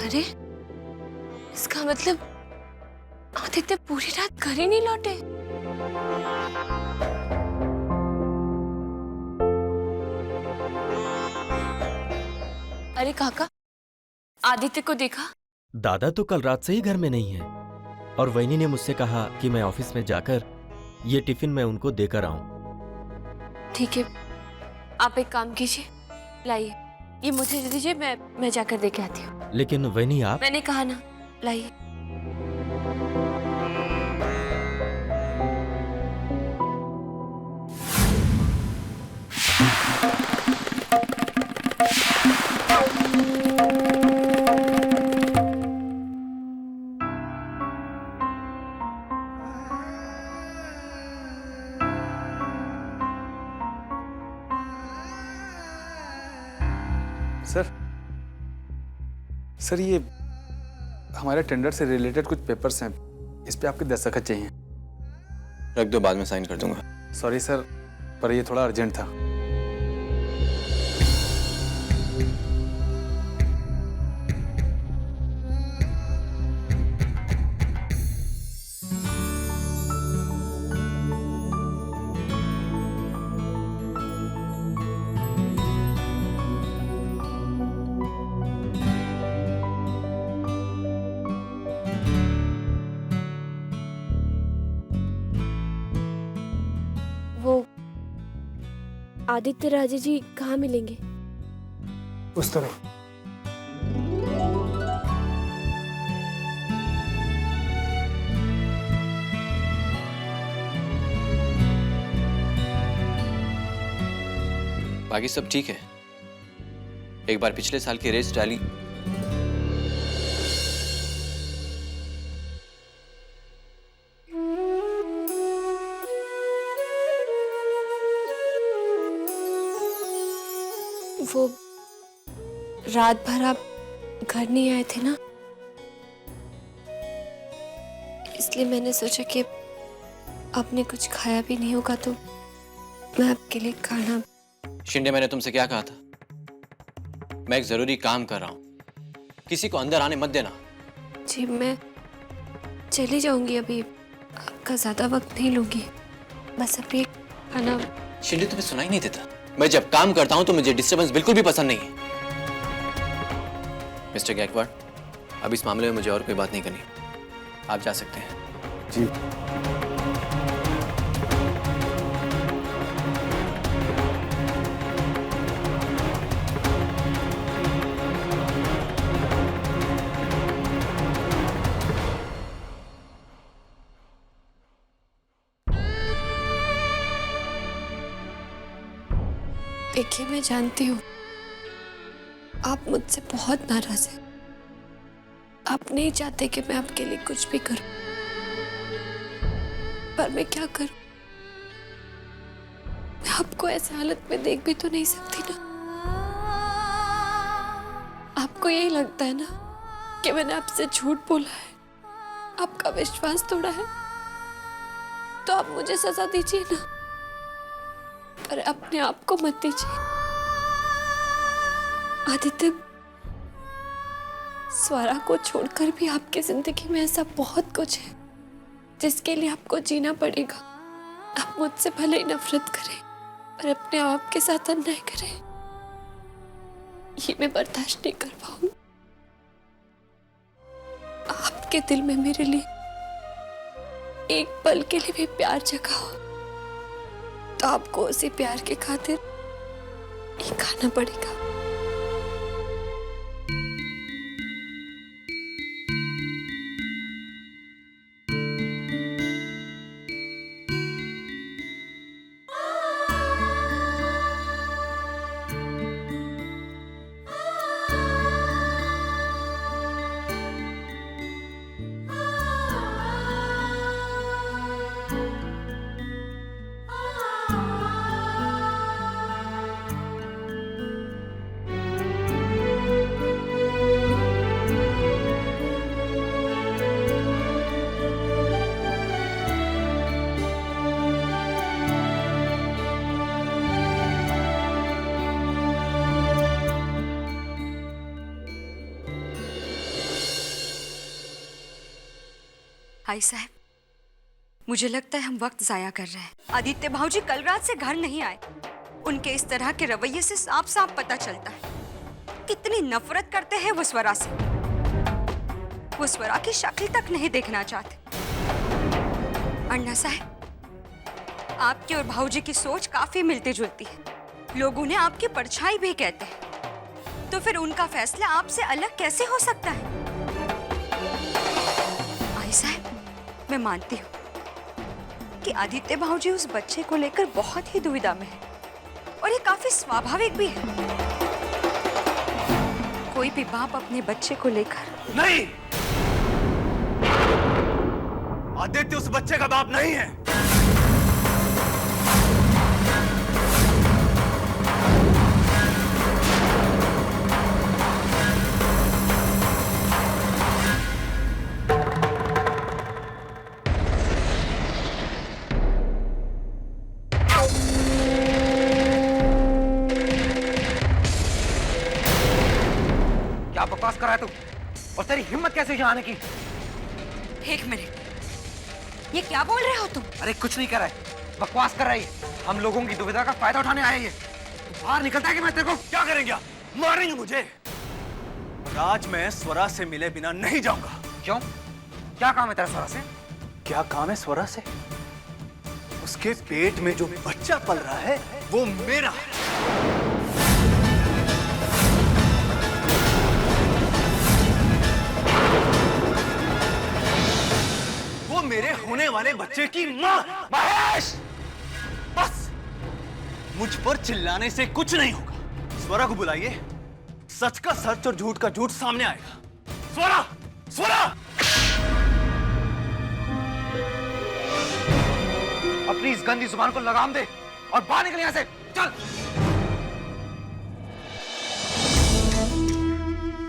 अरे, इसका मतलब आदित्य पूरी रात घर ही नहीं लौटे। अरे काका, आदित्य को देखा? दादा तो कल रात से ही घर में नहीं है और वैनी ने मुझसे कहा कि मैं ऑफिस में जाकर ये टिफिन मैं उनको देकर आऊं। ठीक है, आप एक काम कीजिए, लाइए, ये मुझे दे दीजिए, मैं जाकर देके आती हूँ। लेकिन वैनी आप। मैंने कहा ना, लाइए। सर, ये हमारे टेंडर से रिलेटेड कुछ पेपर्स हैं, इस पे आपके दस्तखत चाहिए। रख दो, बाद में साइन कर दूंगा। सॉरी सर, पर ये थोड़ा अर्जेंट था। वो आदित्य राजे जी कहाँ मिलेंगे? उस तरह। बाकी सब ठीक है। एक बार पिछले साल की रेस डाली। वो रात भर आप घर नहीं आए थे ना, इसलिए मैंने सोचा कि आपने कुछ खाया भी नहीं होगा तो मैं आपके लिए खाना। शिंदे, मैंने तुमसे क्या कहा था? मैं एक जरूरी काम कर रहा हूं, किसी को अंदर आने मत देना। जी, मैं चली जाऊंगी, अभी आपका ज्यादा वक्त नहीं लूंगी, बस अभी खाना। शिंदे, तुम्हें सुनाई नहीं देता? मैं जब काम करता हूं तो मुझे डिस्टर्बेंस बिल्कुल भी पसंद नहीं है। मिस्टर गायकवाड़, अब इस मामले में मुझे और कोई बात नहीं करनी, आप जा सकते हैं। जी। देखिए, मैं जानती हूँ आप मुझसे बहुत नाराज हैं। आप नहीं चाहते कि मैं आपके लिए कुछ भी करूं, पर मैं क्या करूं? मैं आपको ऐसे हालत में देख भी तो नहीं सकती ना। आपको यही लगता है ना कि मैंने आपसे झूठ बोला है, आपका विश्वास तोड़ा है, तो आप मुझे सजा दीजिए ना, पर अपने आप को मत दीजिए। आदित्य, स्वरा को छोड़कर भी आपकी जिंदगी में ऐसा बहुत कुछ है जिसके लिए आपको जीना pड़ेगा। आप मुझसे भले ही नफरत करें, पर अपने आप के साथ अन्याय करें, ये मैं बर्दाश्त नहीं कर पाऊंगी। आपके दिल में मेरे लिए एक पल के लिए भी प्यार जगा हो तो आपको उसी प्यार के खातिर ये खाना पड़ेगा। भाई साहब, मुझे लगता है हम वक्त जाया कर रहे हैं। आदित्य भाऊजी कल रात से घर नहीं आए। उनके इस तरह के रवैये से साफ साफ पता चलता है कितनी नफरत करते हैं वो स्वरा से। वो स्वरा की शक्ल तक नहीं देखना चाहते। अन्ना साहब, आपकी और भाऊजी की सोच काफी मिलती जुलती है। लोग उन्हें आपकी परछाई भी कहते हैं, तो फिर उनका फैसला आपसे अलग कैसे हो सकता है? भाई साहब, मैं मानती हूँ कि आदित्य भाऊजी उस बच्चे को लेकर बहुत ही दुविधा में है, और ये काफी स्वाभाविक भी है। कोई भी बाप अपने बच्चे को लेकर नहीं, आदित्य उस बच्चे का बाप नहीं है। क्या बकवास कर रहा है तू? और तेरी हिम्मत कैसे यहाँ आने की? एक मिनट, ये क्या बोल रहे हो तुम? अरे कुछ नहीं कर रहा है, बकवास कर रहा है। हम लोगों की दुविधा का फायदा उठाने आए ये। तू बाहर निकलता है कि मैं तेरे को क्या करेंगे आप? मारेंगे मुझे? और आज मैं स्वरा से मिले बिना नहीं जाऊंगा। क्यों? क्या काम है तेरा स्वरा से? क्या काम है स्वरा से? उसके पेट में जो बच्चा पल रहा है वो मेरा है। वो मेरे होने वाले बच्चे की मां। महेश, बस मुझ पर चिल्लाने से कुछ नहीं होगा। स्वरा को बुलाइए, सच का सच और झूठ का झूठ सामने आएगा। स्वरा, स्वरा! अपनी इस गंदी जुबान को लगाम दे और बाहर निकल यहाँ से। चल।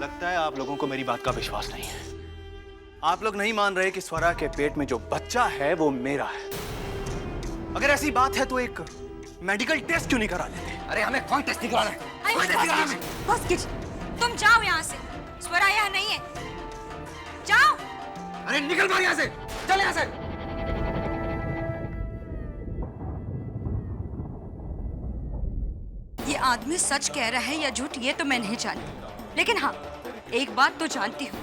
लगता है आप लोगों को मेरी बात का विश्वास नहीं है। आप लोग नहीं मान रहे कि स्वरा के पेट में जो बच्चा है वो मेरा है। अगर ऐसी बात है तो एक मेडिकल टेस्ट क्यों नहीं करा लेते? अरे हमें कौन टेस्ट नहीं कराना है? कोई टेस्ट नहीं कराना है। बस किच, तुम जाओ यहाँ से। स्वरा यहाँ नहीं है, जाओ। अरे निकल बाहर यहाँ से, चल यहाँ से। ये आदमी सच कह रहा है या झूठ, ये तो मैं नहीं जानती, लेकिन हाँ, एक बात तो जानती हूँ,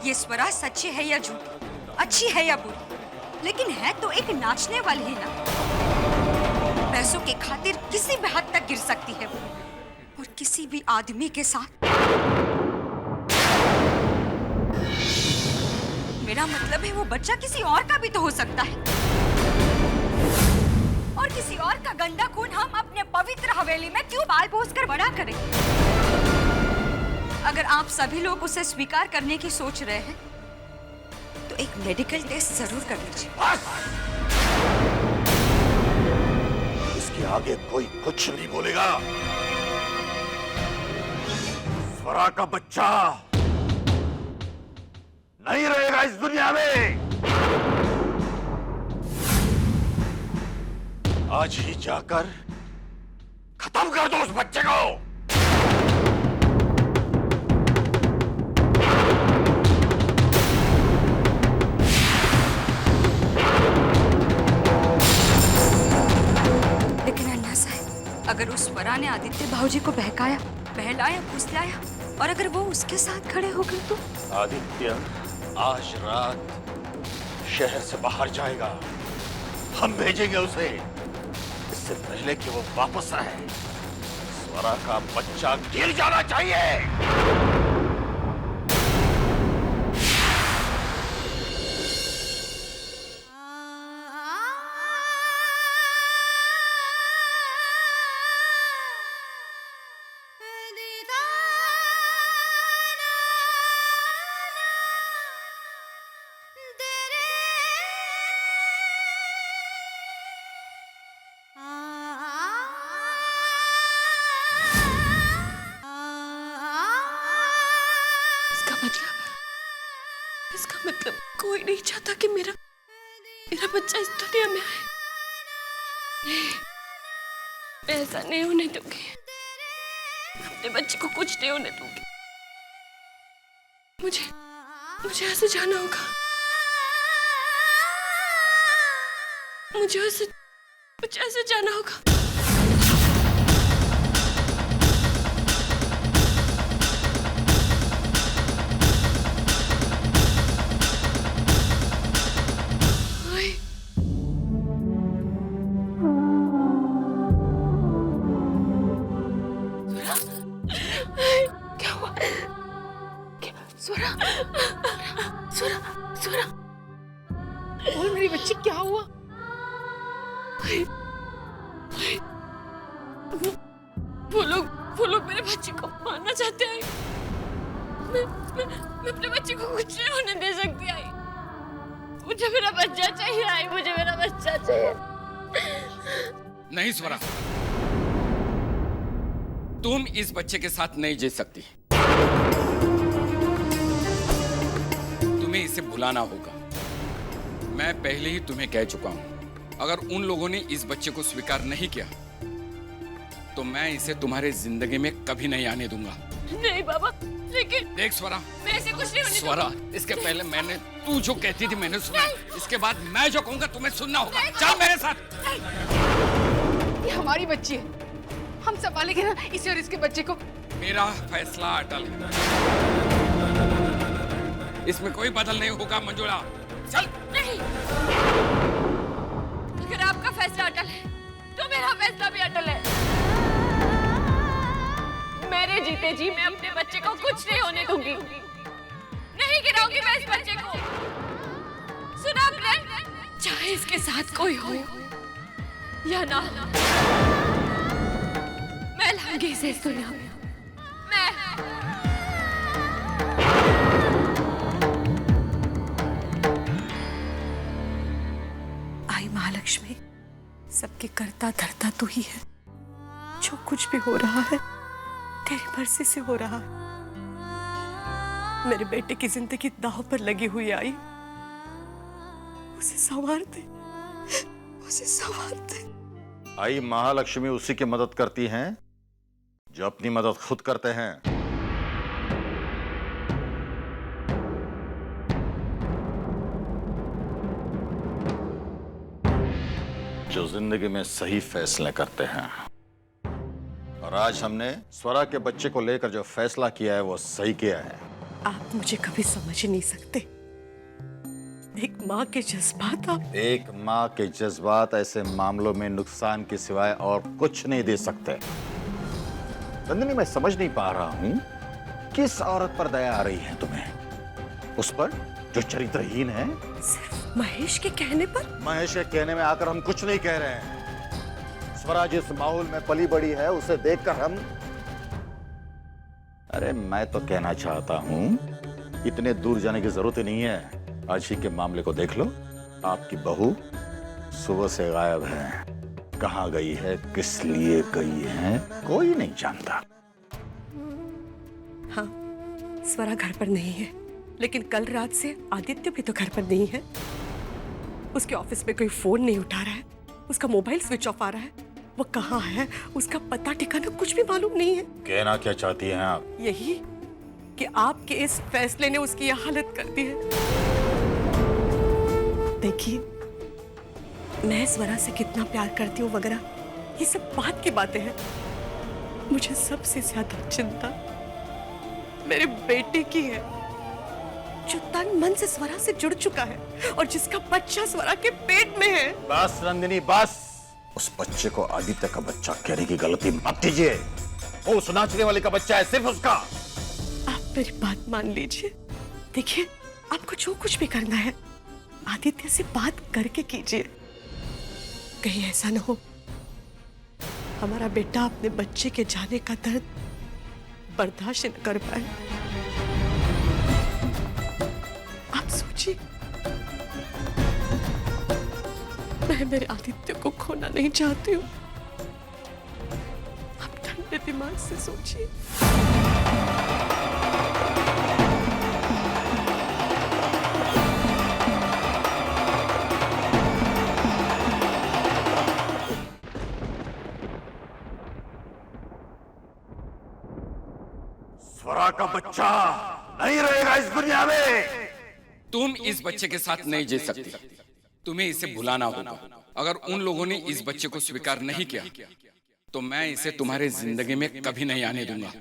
ये स्वरा सच्ची है या झूठी, अच्छी है या बुरी, लेकिन है तो एक नाचने वाली ही ना। पैसों के खातिर किसी भी हद तक गिर सकती है वो, और किसी भी आदमी के साथ। मेरा मतलब है वो बच्चा किसी और का भी तो हो सकता है, और किसी और का गंदा खून हम अपने पवित्र हवेली में क्यों पाल पोस कर बड़ा करें? अगर आप सभी लोग उसे स्वीकार करने की सोच रहे हैं, तो एक मेडिकल टेस्ट जरूर कर लीजिए। इसके आगे कोई कुछ नहीं बोलेगा। स्वरा का बच्चा नहीं रहेगा इस दुनिया में। आज ही जाकर खत्म कर दो उस बच्चे को। लेकिन अन्ना साहब, अगर उस स्वरा ने आदित्य भाऊजी को बहकाया, बहलाया, फुसलाया, और अगर वो उसके साथ खड़े हो गए तो? आदित्य आज रात शहर से बाहर जाएगा। हम भेजेंगे उसे। इससे पहले कि वो वापस आए, स्वरा का बच्चा गिर जाना चाहिए। इसका मतलब कोई नहीं चाहता कि मेरा बच्चा इस दुनिया में आए। नहीं, मैं ऐसा नहीं होने दूंगी। अपने बच्चे को कुछ नहीं होने दूंगी। मुझे यहाँ से जाना होगा। मुझे उसे कुछ ऐसे जाना होगा। क्या हुआ? स्वरा, स्वरा, स्वरा, बोल मेरी बच्ची, क्या हुआ? वो लोग मेरे बच्चे को मारना चाहते हैं। मैं अपने बच्चे को कुछ नहीं होने दे सकती। आई, मुझे मेरा बच्चा चाहिए। आई, मुझे मेरा बच्चा चाहिए। नहीं स्वरा, तुम इस बच्चे के साथ नहीं जी सकती। तुम्हें इसे भुलाना होगा। मैं पहले ही तुम्हें कह चुका हूं, अगर उन लोगों ने इस बच्चे को स्वीकार नहीं किया तो मैं इसे तुम्हारे जिंदगी में कभी नहीं आने दूंगा। नहीं बाबा, लेकिन देख स्वरा, मैं इसे कुछ नहीं होने स्वरा, इसके पहले मैंने तू जो कहती थी मैंने सुना, इसके बाद मैं जो कहूंगा तुम्हें सुनना होगा। चल मेरे साथ। ये हमारी बच्ची है, हम संभालेंगे ना इसे और इसके बच्चे को। मेरा फैसला अटल है, इसमें कोई बदल नहीं होगा मंजुला। चल। नहीं, अगर आपका फैसला अटल है तो मेरा फैसला भी अटल है। मेरे जीते जी मैं अपने बच्चे को कुछ नहीं होने दूंगी। नहीं गिराऊंगी मैं इस बच्चे को। सुना आपने? चाहे इसके साथ कोई हो या ना, मैं लाऊंगी इसे इस दुनिया में। मैं आई महालक्ष्मी, सबके करता धरता तू ही है। जो कुछ भी हो रहा है तेरी मर्जी से हो रहा है। मेरे बेटे की जिंदगी दांव पर लगी हुई आई, उसे संवार दे, उसे संवार दे। आई महालक्ष्मी उसी की मदद करती हैं जो अपनी मदद खुद करते हैं। जो जिंदगी में सही फैसले करते हैं। और आज हमने स्वरा के बच्चे को लेकर जो फैसला किया है वो सही किया है। आप मुझे कभी समझ ही नहीं सकते। एक माँ के जज्बात आप एक माँ के जज्बात ऐसे मामलों में नुकसान के सिवाय और कुछ नहीं दे सकते। नंदिनी, मैं समझ नहीं पा रहा हूँ किस औरत पर दया आ रही है तुम्हें? उस पर जो चरित्रहीन है? सिर्फ महेश के कहने पर? महेश के कहने में आकर हम कुछ नहीं कह रहे हैं। स्वरा जिस माहौल में पली बड़ी है उसे देखकर हम, अरे मैं तो कहना चाहता हूं इतने दूर जाने की जरूरत ही नहीं है। आज ही के मामले को देख लो। आपकी बहू सुबह से गायब है। कहां गई है, किस लिए गई है, कोई नहीं जानता। हाँ, स्वरा घर पर नहीं है, लेकिन कल रात से आदित्य भी तो घर पर नहीं है। उसके ऑफिस में कोई फोन नहीं उठा रहा है, उसका मोबाइल स्विच ऑफ आ रहा है। वो कहाँ है, उसका पता ठिकाना कुछ भी मालूम नहीं है। कहना क्या चाहती हैं आप? यही कि आपके इस फैसले ने उसकी यह हालत कर दी है। देखिए, मैं स्वरा से कितना प्यार करती हूँ वगैरह, ये सब बात की बातें हैं। मुझे सबसे ज्यादा चिंता मेरे बेटे की है, जो तन मन से स्वरा से जुड़ चुका है और जिसका बच्चा स्वरा के पेट में है। बस नंदिनी, बस। उस बच्चे को आदित्य का बच्चा कहने की गलती मत कीजिए। वो उस नाचने वाले का बच्चा है, सिर्फ उसका। आप मेरी बात मान लीजिए। देखिए, आपको जो कुछ भी करना है आदित्य से बात करके कीजिए। कहीं ऐसा ना हो हमारा बेटा अपने बच्चे के जाने का दर्द बर्दाश्त न कर पाए। आप सोचिए, मैं मेरे आदित्य को खोना नहीं चाहती हूँ। आप ठंडे दिमाग से सोचिए। स्वरा का बच्चा नहीं रहेगा इस दुनिया में। तुम इस बच्चे के साथ नहीं जी सकती। तुम्हें इसे भुलाना होगा। अगर उन लोगों ने इस बच्चे को स्वीकार नहीं किया तो मैं इसे तुम्हारे जिंदगी में कभी नहीं आने दूंगा।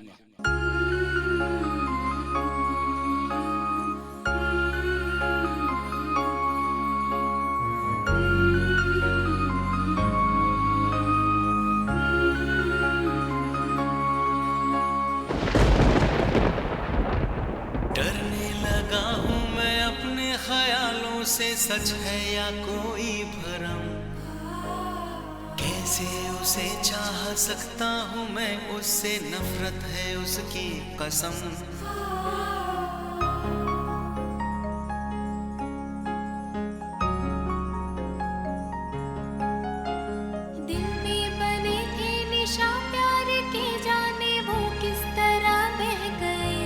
डरने लगा हूँ मैं अपने ख्यालों से, सच है या कोई भरम, कैसे उसे चाह सकता हूँ मैं, उससे नफरत है उसकी कसम। दिल में बने थे निशा प्यार के, जाने वो किस तरह बह गए,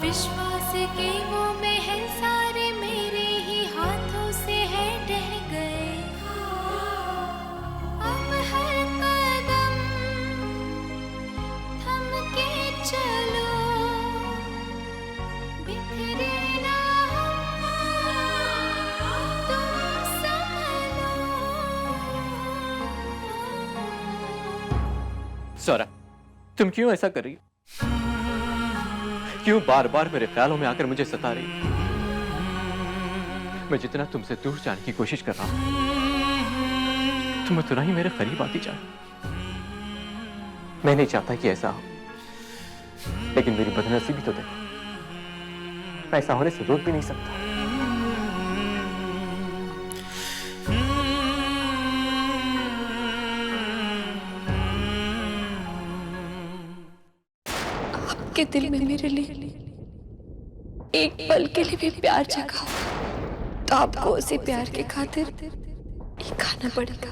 विश्वास के वो महल सारे मेरे ही हाथों से है ढह गए। अब हर कदम थम के चलो, बिखरे ना हम, तुम संभलो। स्वरा, तुम क्यों ऐसा कर रही हो? क्यों बार बार मेरे ख्यालों में आकर मुझे सता रही हो? मैं जितना तुमसे दूर जाने की कोशिश कर रहा हूं, तुम उतना ही मेरे करीब आती जा। मैं नहीं चाहता कि ऐसा हो, लेकिन मेरी बदनसीबी तो देखो, ऐसा होने से रोक भी नहीं सकता। आपके दिल में मेरे लिए एक पल के लिए भी प्यार जगा तो आपको उसी प्यार के खातिर ये खाना पड़ेगा।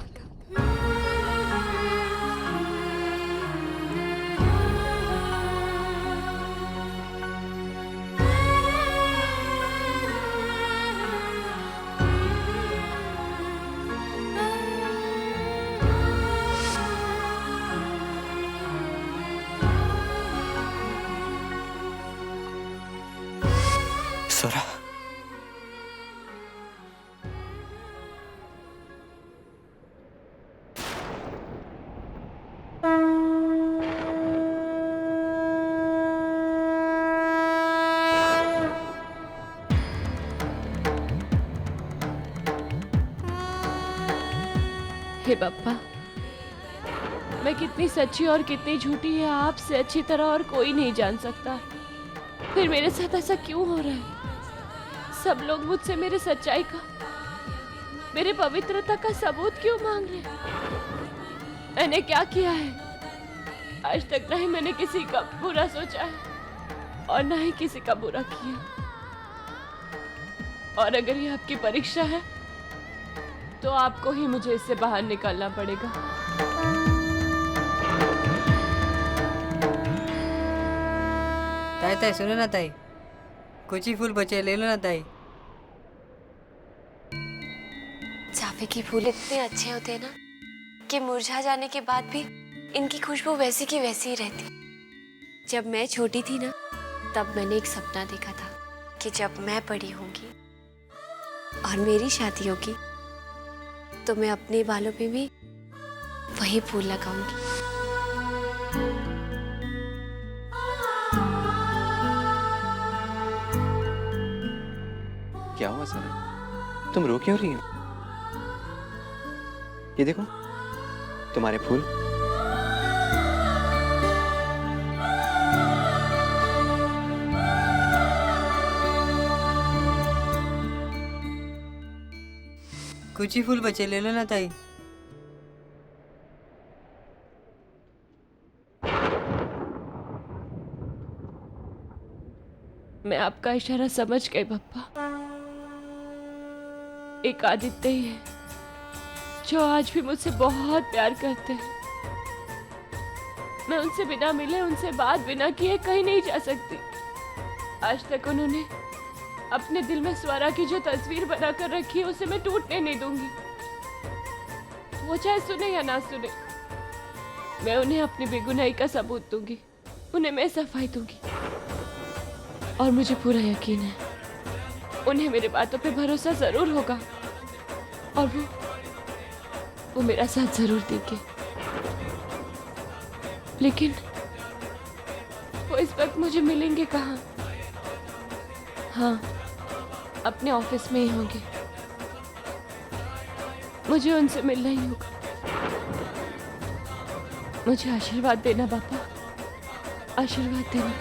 स्वरा, हे बप्पा, मैं कितनी सच्ची और कितनी झूठी है आपसे अच्छी तरह और कोई नहीं जान सकता। फिर मेरे साथ ऐसा क्यों हो रहा है? सब लोग मुझसे मेरे सच्चाई का, मेरे पवित्रता का सबूत क्यों मांग रहे हैं? मैंने क्या किया है? आज तक ना ही मैंने किसी का बुरा सोचा है और ना ही किसी का बुरा किया। और अगर ये आपकी परीक्षा है तो आपको ही मुझे इससे बाहर निकालना पड़ेगा। ताई ताई सुनो ना ताई, कुछ ही फूल बचे, ले लो ना ताई। चाफे के फूल इतने अच्छे होते हैं ना कि मुरझा जाने के बाद भी इनकी खुशबू वैसी की वैसी ही रहती। जब मैं छोटी थी ना, तब मैंने एक सपना देखा था कि जब मैं बड़ी होंगी और मेरी शादी होगी तो मैं अपने बालों पे भी वही फूल लगाऊंगी। क्या हुआ सना? तुम रो क्यों रही हो? ये देखो तुम्हारे फूल। कुछ ही फूल बचे, ले लो ना ताई। मैं आपका इशारा समझ गई पप्पा। एक आदित्य ही है जो आज भी मुझसे बहुत प्यार करते हैं। मैं उनसे बिना मिले, उनसे बात बिना किए कहीं नहीं जा सकती। आज तक उन्होंने अपने दिल में स्वरा की जो तस्वीर बनाकर रखी है उसे मैं टूटने नहीं दूंगी। वो चाहे सुने या ना सुने, मैं उन्हें अपनी बेगुनाही का सबूत दूंगी, उन्हें मैं सफाई दूंगी। और मुझे पूरा यकीन है उन्हें मेरे बातों पे भरोसा जरूर होगा और वो वो मेरा साथ जरूर देंगे, लेकिन वो इस वक्त मुझे मिलेंगे कहाँ? हाँ, अपने ऑफिस में ही होंगे। मुझे उनसे मिलना ही होगा। मुझे आशीर्वाद देना पापा, आशीर्वाद देना।